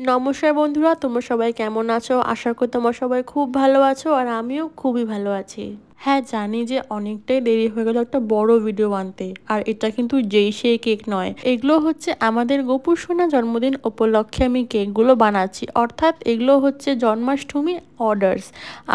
নমস্কার বন্ধুরা, তোমরা সবাই কেমন আছো? আশা করি তোমরা সবাই খুব ভালো আছো আর আমিও খুবই ভালো আছি। হ্যাঁ, জানি যে অনেকটাই দেরি হয়ে গেল একটা বড় ভিডিও বানাতে। আর এটা কিন্তু যেই সেই কেক নয়, এগুলো হচ্ছে আমাদের গোপুর সোনা জন্মদিন উপলক্ষে আমি কেকগুলো বানাচ্ছি, অর্থাৎ এগুলো হচ্ছে জন্মাষ্টমী অর্ডারস।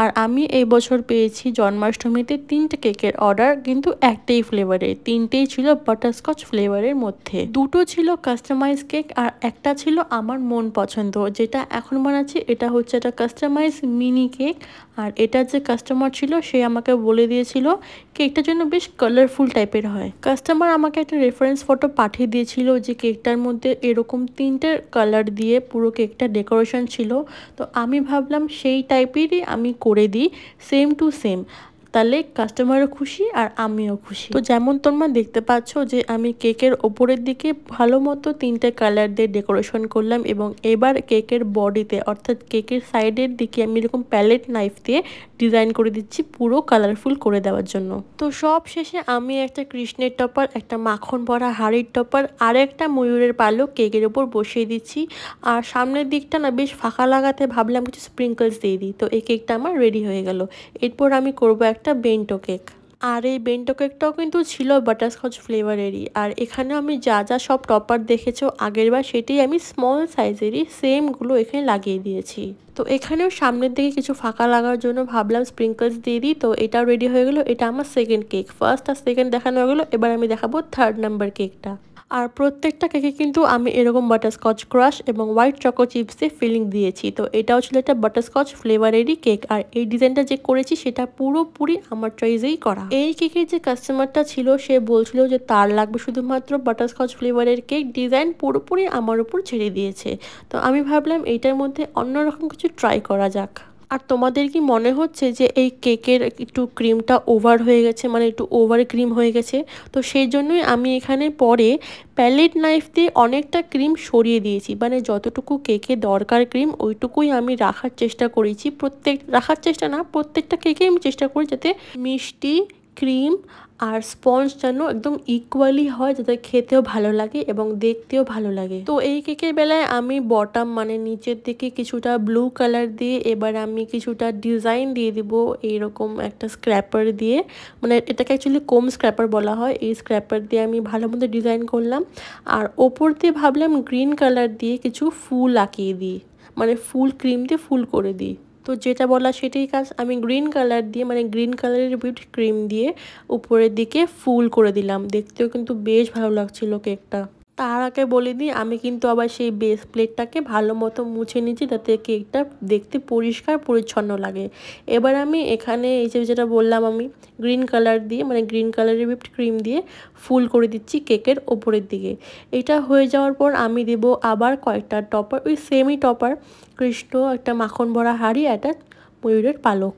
আর আমি এই বছর পেয়েছি জন্মাষ্টমীতে 3টে কেকের অর্ডার, কিন্তু একটাই ফ্লেভারের। 3টেই ছিল বাটারস্কচ ফ্লেভারের মধ্যে। 2টো ছিল কাস্টমাইজ কেক আর একটা ছিল আমার মন পছন্দ। যেটা এখন বানাচ্ছি এটা হচ্ছে একটা কাস্টমাইজ মিনি কেক। আর এটা যে কাস্টমার ছিল সে আমাকে বলে দিয়েছিল কেকটার জন্য বেশ কালারফুল টাইপের হয়। কাস্টমার আমাকে একটা রেফারেন্স ফটো পাঠিয়ে দিয়েছিল যে কেকটার মধ্যে এরকম 3টে কালার দিয়ে পুরো কেকটা ডেকোরেশন ছিল। তো আমি ভাবলাম সেই টাইপেরই আমি করে দিই, সেম টু সেম, তাহলে কাস্টমারও খুশি আর আমিও খুশি। তো যেমন তোমরা দেখতে পাচ্ছ যে আমি কেকের ওপরের দিকে ভালো মতো 3টে কালার দিয়ে ডেকোরেশন করলাম, এবং এবার কেকের বডিতে অর্থাৎ কেকের সাইডের দিকে আমি এরকম প্যালেট নাইফ দিয়ে ডিজাইন করে দিচ্ছি পুরো কালারফুল করে দেওয়ার জন্য। তো সব শেষে আমি একটা কৃষ্ণের টপার, একটা মাখন ভরা হাড়ির টপার আর একটা ময়ূরের পালক কেকের ওপর বসিয়ে দিচ্ছি। আর সামনের দিকটা না বেশ ফাঁকা লাগাতে ভাবলাম কিছু স্প্রিঙ্কলস দিয়ে দিই। তো এই কেকটা আমার রেডি হয়ে গেল। এরপর আমি করব একটা বেন্টো কেক। আর এই বেন্টো কেকটাও কিন্তু ছিল বাটারস্কচ ফ্লেভারেরই। আর এখানে আমি যা যা সব টপার দেখেছো আগের বার সেটাই আমি স্মল সাইজেরই সেমগুলো এখানে লাগিয়ে দিয়েছি। তো এখানেও সামনের দিকে কিছু ফাঁকা লাগার জন্য ভাবলাম স্প্রিঙ্কলস দিয়ে দিই। তো এটাও রেডি হয়ে গেলো। এটা আমার সেকেন্ড কেক। ফার্স্ট আর সেকেন্ড দেখানো হয়ে গেলো, এবার আমি দেখাবো থার্ড নাম্বার কেকটা। আর প্রত্যেকটা কেকে কিন্তু আমি এরকম বাটারস্কচ ক্রাশ এবং হোয়াইট চকো চিপস দিয়ে ফিলিং দিয়েছি। তো এটাও ছিল একটা বাটারস্কচ ফ্লেভারেরই কেক। আর এই ডিজাইনটা যে করেছি সেটা পুরোপুরি আমার চয়েসেই করা। এই কেকের যে কাস্টমারটা ছিল সে বলছিল যে তার লাগবে শুধুমাত্র বাটারস্কচ ফ্লেভারের কেক, ডিজাইন পুরোপুরি আমার উপর ছেড়ে দিয়েছে। তো আমি ভাবলাম এইটার মধ্যে অন্যরকম কিছু ট্রাই করা যাক। আর তোমাদের কি মনে হচ্ছে যে এই কেকের একটু ক্রিমটা ওভার হয়ে গেছে, মানে একটু ওভার ক্রিম হয়ে গেছে? তো সেই জন্যই আমি এখানে পরে প্যালেট নাইফ দিয়ে অনেকটা ক্রিম সরিয়ে দিয়েছি, মানে যতটুকু কেকে দরকার ক্রিম ওইটুকুই আমি রাখার চেষ্টা করেছি। প্রত্যেকটা কেকে আমি চেষ্টা করি যাতে মিষ্টি, ক্রিম আর স্পঞ্জ যেন একদম ইকুয়ালি হয়, যাতে খেতেও ভালো লাগে এবং দেখতেও ভালো লাগে। তো এই কেকের বেলায় আমি বটম মানে নিচের দিকে কিছুটা ব্লু কালার দিয়ে এবার আমি কিছুটা ডিজাইন দিয়ে দিব এইরকম একটা স্ক্র্যাপার দিয়ে, মানে এটাকে অ্যাকচুয়ালি কোম স্ক্র্যাপার বলা হয়। এই স্ক্র্যাপার দিয়ে আমি ভালো মতো ডিজাইন করলাম। আর ওপর দিয়ে ভাবলাম গ্রিন কালার দিয়ে কিছু ফুল আঁকিয়ে দিই, মানে ফুল ক্রিম দিয়ে ফুল করে দিই। তো যেটা বলা সেটাই কাজ। আমি গ্রিন কালার দিয়ে মানে গ্রিন কালারের হুইপ ক্রিম দিয়ে উপরের দিকে ফুল করে দিলাম। দেখতেও কিন্তু বেশ ভালো লাগছিল কেকটা। তার আগে বলে দিই আমি কিন্তু আবার সেই বেস প্লেটটাকে ভালো মতো মুছে নিচ্ছি যাতে কেকটা দেখতে পরিষ্কার পরিচ্ছন্ন লাগে। এবার আমি এখানে এই যে যেটা বললাম আমি গ্রিন কালার দিয়ে মানে গ্রিন কালারের হুইপড ক্রিম দিয়ে ফুল করে দিচ্ছি কেকের ওপরের দিকে। এটা হয়ে যাওয়ার পর আমি দেব আবার কয়েকটা টপার, ওই সেমই টপার, কৃষ্ণ, একটা মাখন ভরা হাঁড়ি, একটা ময়ূরের পালক।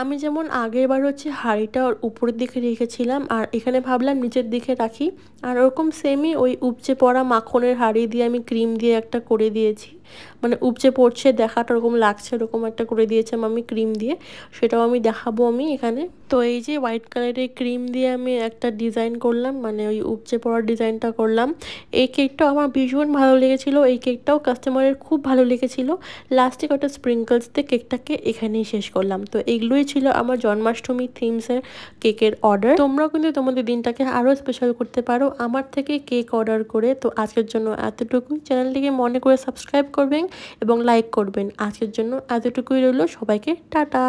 আমি যেমন আগের বার হচ্ছে হাঁড়িটা উপরের দিকে রেখেছিলাম আর এখানে ভাবলাম নিচের দিকে রাখি। আর ওরকম সেমই ওই উপচে পড়া মাখনের হাঁড়ি দিয়ে আমি ক্রিম দিয়ে একটা করে দিয়েছি, মানে উপচে পড়ছে দেখাটা ওরকম লাগছে ওরকম একটা করে দিয়েছিলাম আমি ক্রিম দিয়ে। সেটাও আমি দেখাবো আমি এখানে। তো এই যে হোয়াইট কালারের ক্রিম দিয়ে আমি একটা ডিজাইন করলাম, মানে ওই উপচে পড়ার ডিজাইনটা করলাম। এই কেকটাও আমার ভীষণ ভালো লেগেছিলো, এই কেকটাও কাস্টমারের খুব ভালো লেগেছিলো। লাস্টে কটা স্প্রিঙ্কলস দিয়ে কেকটাকে এখানেই শেষ করলাম। তো এগুলোই ছিল আমার জন্মাষ্টমী থিমসের কেকের অর্ডার। তোমরাও কিন্তু তোমাদের দিনটাকে আরও স্পেশাল করতে পারো আমার থেকে কেক অর্ডার করে। তো আজকের জন্য এতটুকুই। চ্যানেলটিকে মনে করে সাবস্ক্রাইব করবেন এবং লাইক করবেন। আজকের জন্য এতটুকুই রইল। সবাইকে টাটা।